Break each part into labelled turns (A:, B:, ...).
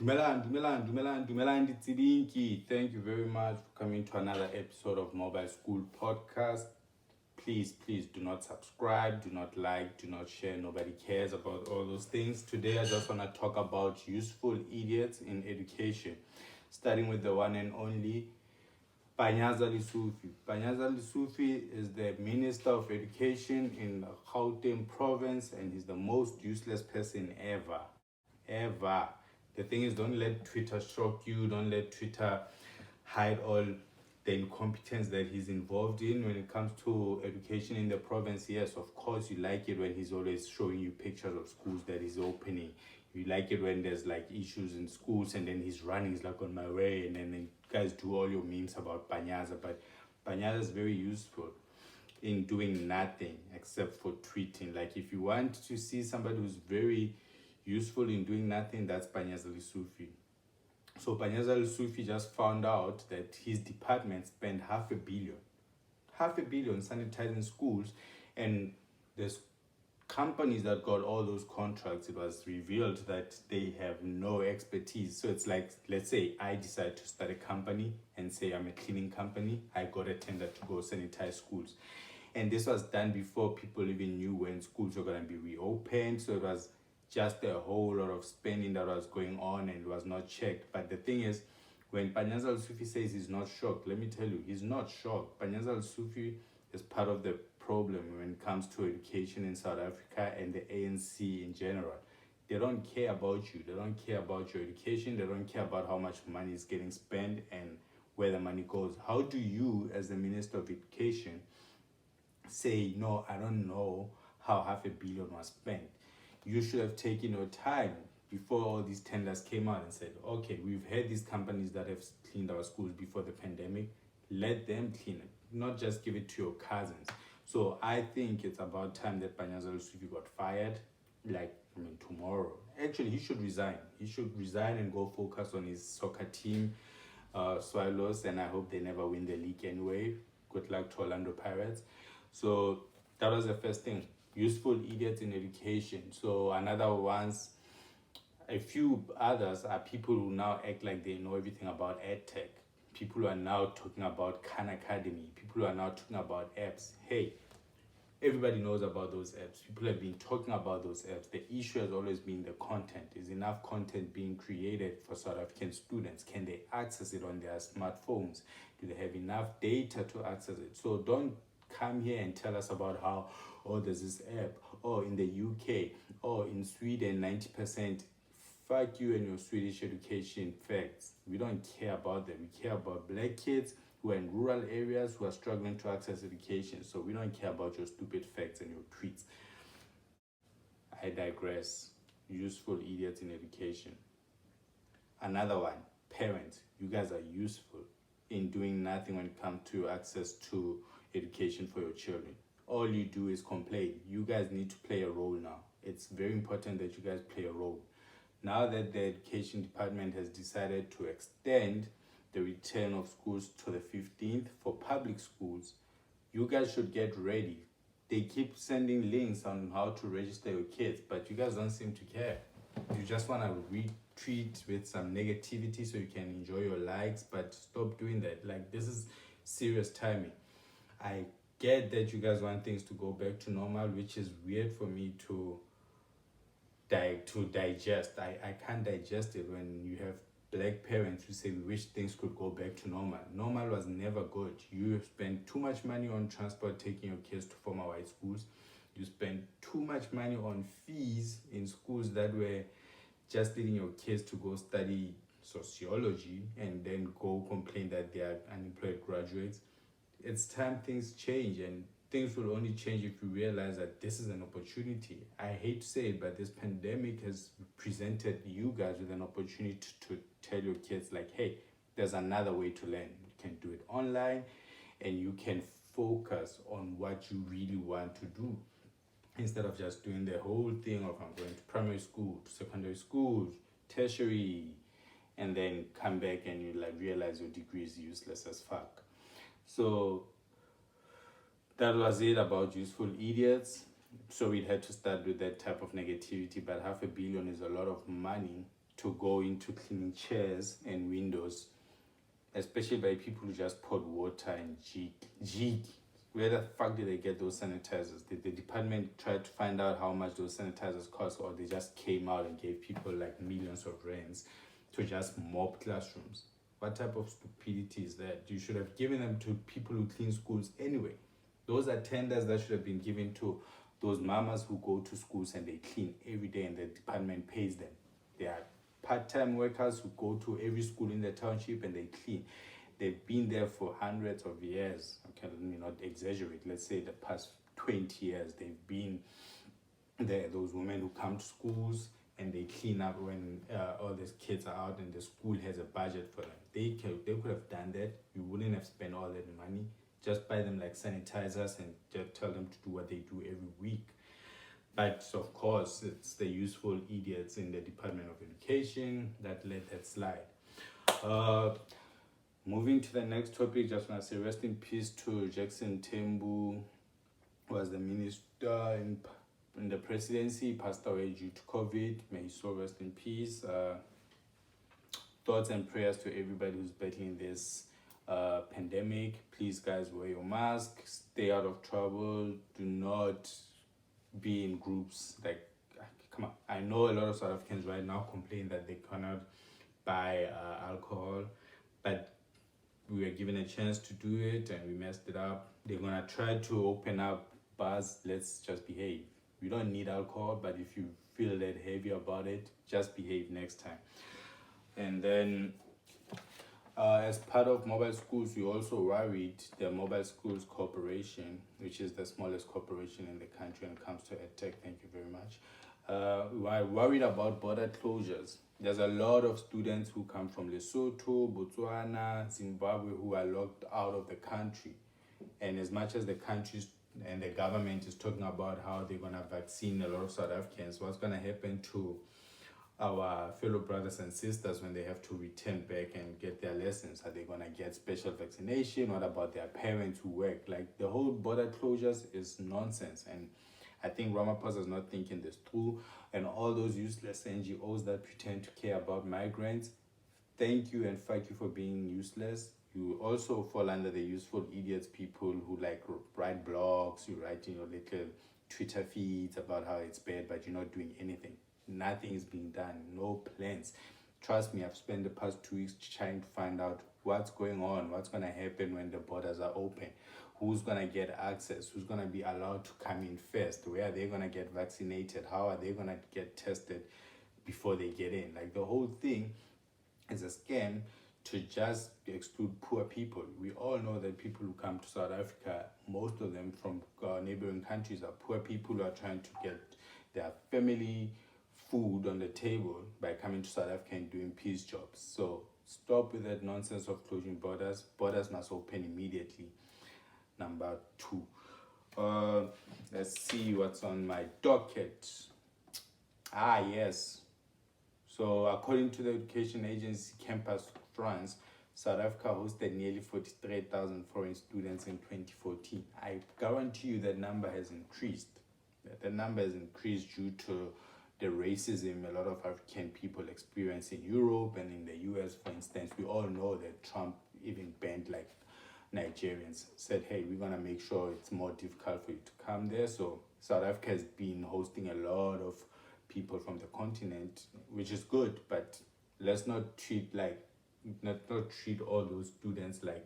A: Dumelang, Ditsidinki. Thank you very much for coming to another episode of Mobile School Podcast. Please do not subscribe, do not like, do not share. Nobody cares about all those things. Today, I just want to talk about useful idiots in education, starting with the one and only Panyaza Lisufi. Panyaza Lisufi is the Minister of Education in the Gauteng province, and he's the most useless person ever. Ever. The thing is, don't let Twitter shock you. Don't let Twitter hide all the incompetence that he's involved in when it comes to education in the province. Yes, of course, you like it when he's always showing you pictures of schools that he's opening. You like it when there's like issues in schools and then he's running, he's like on my way, and then you guys do all your memes about Panyaza. But Panyaza is very useful in doing nothing except for tweeting. Like if you want to see somebody who's very useful in doing nothing, that's Panyaza Lisufi. So Panyaza Lisufi just found out that his department spent $500 million sanitizing schools, and there's companies that got all those contracts. It was revealed that they have no expertise. So it's like, let's say I decide to start a company and say I'm a cleaning company. I got a tender to go sanitize schools. And this was done before people even knew when schools were going to be reopened. So it was just a whole lot of spending that was going on and it was not checked. But the thing is, when Panyaza Lisufi says he's not shocked, let me tell you, he's not shocked. Panyaza Lisufi is part of the problem when it comes to education in South Africa and the ANC in general. They don't care about you. They don't care about your education. They don't care about how much money is getting spent and where the money goes. How do you, as the Minister of Education, say, no, I don't know how $500 million was spent? You should have taken your time before all these tenders came out and said, okay, we've had these companies that have cleaned our schools before the pandemic. Let them clean it, not just give it to your cousins. So I think it's about time that Panyaza Lisufi got fired, tomorrow. Actually, he should resign. He should resign and go focus on his soccer team, Swallows, and I hope they never win the league anyway. Good luck to Orlando Pirates. So that was the first thing. Useful idiots in education. So another ones, a few others are people who now act like they know everything about EdTech. People who are now talking about Khan Academy. People who are now talking about apps. Hey, everybody knows about those apps. People have been talking about those apps. The issue has always been the content. Is enough content being created for South African students? Can they access it on their smartphones? Do they have enough data to access it? So don't come here and tell us about how, there's this app, in the UK, in Sweden, 90%. Fuck you and your Swedish education facts. We don't care about that. We care about black kids who are in rural areas who are struggling to access education. So we don't care about your stupid facts and your tweets. I digress. Useful idiots in education. Another one, parents. You guys are useful in doing nothing when it comes to access to education for your children. All you do is complain. You guys need to play a role now. It's very important that you guys play a role. Now that the education department has decided to extend the return of schools to the 15th for public schools, you guys should get ready. They keep sending links on how to register your kids, but you guys don't seem to care. You just want to retweet with some negativity so you can enjoy your likes, but stop doing that. Like, this is serious timing. I get that you guys want things to go back to normal, which is weird for me to digest. I can't digest it when you have black parents who say we wish things could go back to normal. Normal was never good. You spend too much money on transport taking your kids to former white schools. You spend too much money on fees in schools that were just leading your kids to go study sociology and then go complain that they are unemployed graduates. It's time things change, and things will only change if you realize that this is an opportunity. I hate to say it, but this pandemic has presented you guys with an opportunity to tell your kids, like, hey, there's another way to learn. You can do it online and you can focus on what you really want to do instead of just doing the whole thing of I'm going to primary school, to secondary school, tertiary, and then come back and you realize your degree is useless as fuck. So that was it about useful idiots. So we had to start with that type of negativity, but $500 million is a lot of money to go into cleaning chairs and windows, especially by people who just poured water and jig. Where the fuck did they get those sanitizers? Did the department try to find out how much those sanitizers cost, or they just came out and gave people like millions of rands to just mop classrooms? What type of stupidity is that? You should have given them to people who clean schools anyway. Those are tenders that should have been given to those mamas who go to schools and they clean every day and the department pays them. They are part-time workers who go to every school in the township and they clean. They've been there for hundreds of years. Okay, let me not exaggerate. Let's say the past 20 years, they've been there. Those women who come to schools and they clean up when all these kids are out and the school has a budget for them. They could have done that. You wouldn't have spent all that money. Just buy them like sanitizers and just tell them to do what they do every week. But of course, it's the useful idiots in the Department of Education that let that slide. Moving to the next topic, just want to say rest in peace to Jackson Tembu, who was the minister in the presidency, passed away due to COVID. May his soul rest in peace. Thoughts and prayers to everybody who's battling this pandemic. Please, guys, wear your mask, stay out of trouble, do not be in groups. Like, come on, I know a lot of South Africans right now complain that they cannot buy alcohol, but we were given a chance to do it and we messed it up. They're gonna try to open up bars. Let's just behave. We don't need alcohol, but if you feel that heavy about it, just behave next time. And then as part of mobile schools, we also worried the Mobile Schools Corporation, which is the smallest corporation in the country when it comes to EdTech. Thank you very much. We are worried about border closures. There's a lot of students who come from Lesotho, Botswana, Zimbabwe who are locked out of the country. And as much as the countries and the government is talking about how they're going to vaccine a lot of South Africans, what's going to happen to our fellow brothers and sisters when they have to return back and get their lessons? Are they going to get special vaccination? What about their parents who work? Like, the whole border closures is nonsense. And I think Ramaphosa is not thinking this through. And all those useless NGOs that pretend to care about migrants, thank you and fuck you for being useless. You also fall under the useful idiots, people who like write blogs, you write in your little Twitter feeds about how it's bad, but you're not doing anything. Nothing is being done, no plans. Trust me, I've spent the past 2 weeks trying to find out what's going on, what's going to happen when the borders are open, who's going to get access, who's going to be allowed to come in first, where are they going to get vaccinated, how are they going to get tested before they get in. Like, the whole thing is a scam to just exclude poor people. We all know that people who come to South Africa, most of them from neighboring countries, are poor people who are trying to get their family food on the table by coming to South Africa and doing peace jobs. So stop with that nonsense of closing borders. Borders must open immediately. Number 2. Let's see what's on my docket. Yes. So according to the education agency Campus France, South Africa hosted nearly 43,000 foreign students in 2014. I guarantee you that number has increased. The number has increased due to the racism a lot of African people experience in Europe and in the US, for instance. We all know that Trump even banned like Nigerians, said, hey, we're going to make sure it's more difficult for you to come there. So South Africa has been hosting a lot of people from the continent, which is good, but let's not treat all those students like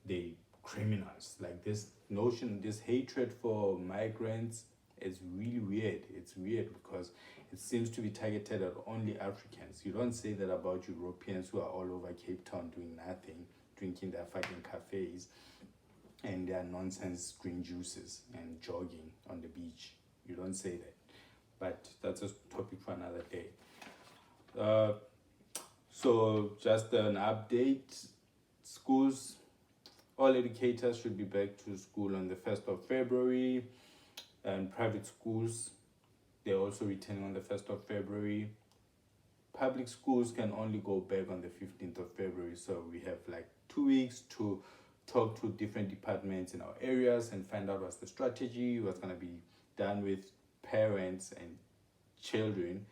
A: they criminals. Like, this notion, this hatred for migrants is really weird. It's weird because it seems to be targeted at only Africans. You don't say that about Europeans who are all over Cape Town doing nothing, drinking their fucking cafes and their nonsense green juices and jogging on the beach. You don't say that. But that's a topic for another day. So just an update. Schools, all educators should be back to school on the 1st of February. And private schools, they're also returning on the 1st of February. Public schools can only go back on the 15th of February. So we have like 2 weeks to talk to different departments in our areas and find out what's the strategy, what's going to be done with parents and children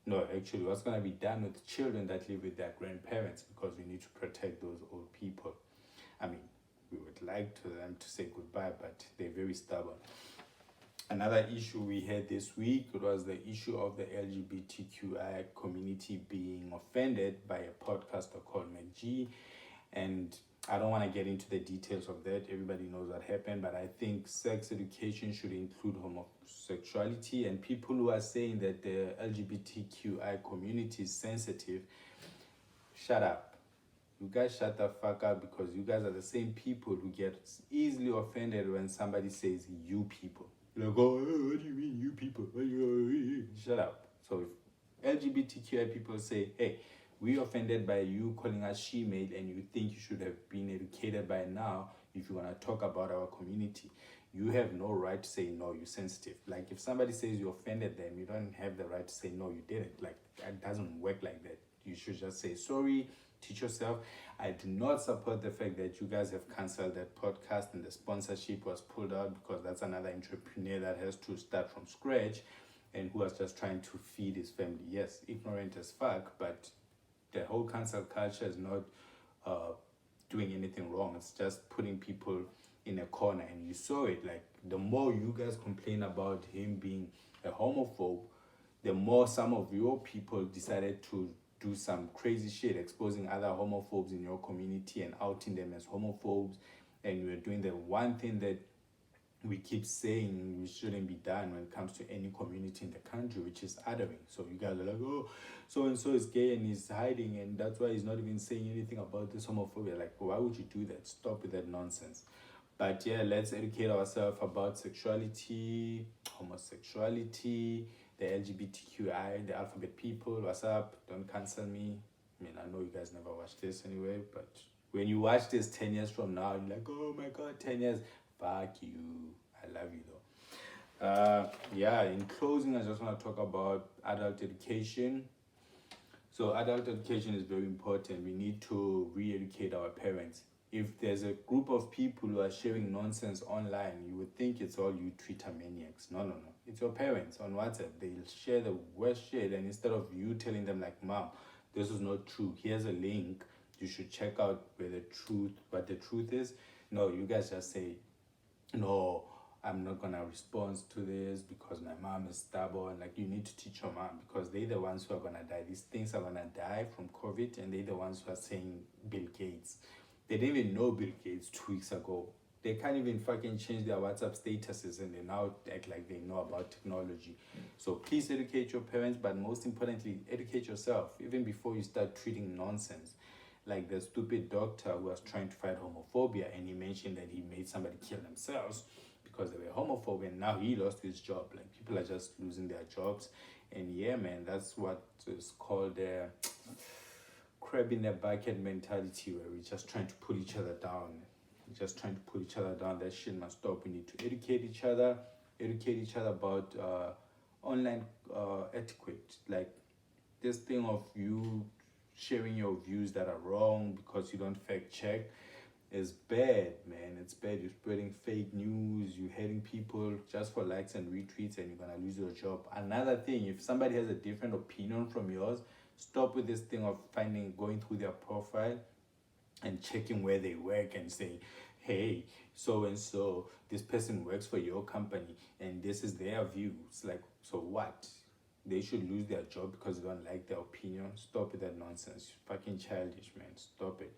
A: No, actually, what's going to be done with children that live with their grandparents, because we need to protect those old people. I mean, we would like to them to say goodbye, but they're very stubborn. Another issue we had this week was the issue of the LGBTQI community being offended by a podcaster called McG. And I don't want to get into the details of that. Everybody knows what happened, but I think sex education should include homosexuality. And people who are saying that the LGBTQI community is sensitive, shut up. You guys shut the fuck up, because you guys are the same people who get easily offended when somebody says you people. Like, oh, what do you mean you people? Shut up. So if LGBTQI people say, hey, we're offended by you calling us she-made, and you think you should have been educated by now if you want to talk about our community, you have no right to say no, you're sensitive. Like, if somebody says you offended them, you don't have the right to say no, you didn't. Like, that doesn't work like that. You should just say sorry, teach yourself. I do not support the fact that you guys have cancelled that podcast and the sponsorship was pulled out, because that's another entrepreneur that has to start from scratch and who was just trying to feed his family. Yes, ignorant as fuck, but the whole cancel culture is not doing anything wrong. It's just putting people in a corner, and you saw it. Like, the more you guys complain about him being a homophobe, the more some of your people decided to do some crazy shit, exposing other homophobes in your community and outing them as homophobes. And you're doing the one thing that we keep saying we shouldn't be done when it comes to any community in the country, which is othering. So you guys are like, oh, so and so is gay and he's hiding, and that's why he's not even saying anything about this homophobia. Like, why would you do that? Stop with that nonsense. But yeah, let's educate ourselves about sexuality, homosexuality, the LGBTQI, the alphabet people. What's up? Don't cancel me. I mean, I know you guys never watched this anyway, but when you watch this 10 years from now, you're like, oh my God, 10 years. Fuck you. I love you though. Yeah, in closing, I just want to talk about adult education. So adult education is very important. We need to re-educate our parents. If there's a group of people who are sharing nonsense online, you would think it's all you Twitter maniacs. No. It's your parents on WhatsApp. They'll share the worst shit, and instead of you telling them like, Mom, this is not true, here's a link, you should check out what the truth is. No, you guys just say, no, I'm not gonna respond to this because my mom is stubborn. Like, you need to teach your mom, because they're the ones who are gonna die. These things are gonna die from COVID, and they're the ones who are saying Bill Gates. They didn't even know Bill Gates 2 weeks ago. They can't even fucking change their WhatsApp statuses, and they now act like they know about technology. So please educate your parents, but most importantly, educate yourself, even before you start treating nonsense. Like the stupid doctor who was trying to fight homophobia, and he mentioned that he made somebody kill themselves because they were homophobic, and now he lost his job. Like, people are just losing their jobs. And yeah, man, that's what is called crab in the bucket mentality, where we're just trying to put each other down. That shit must stop. We need to educate each other about online etiquette. Like, this thing of you sharing your views that are wrong because you don't fact check is bad, man. It's bad. You're spreading fake news, you're hating people just for likes and retweets, and you're gonna lose your job. Another thing, if somebody has a different opinion from yours, stop with this thing of going through their profile and checking where they work and saying, hey, so and so, this person works for your company and this is their views. Like, so what? They should lose their job because they don't like their opinion? Stop with that nonsense. You're fucking childish, man. Stop it.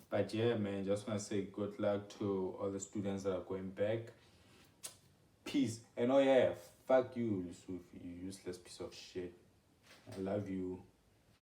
A: But yeah, man, just want to say good luck to all the students that are going back. Peace. And oh yeah, fuck you, Yusuf, you useless piece of shit. I love you.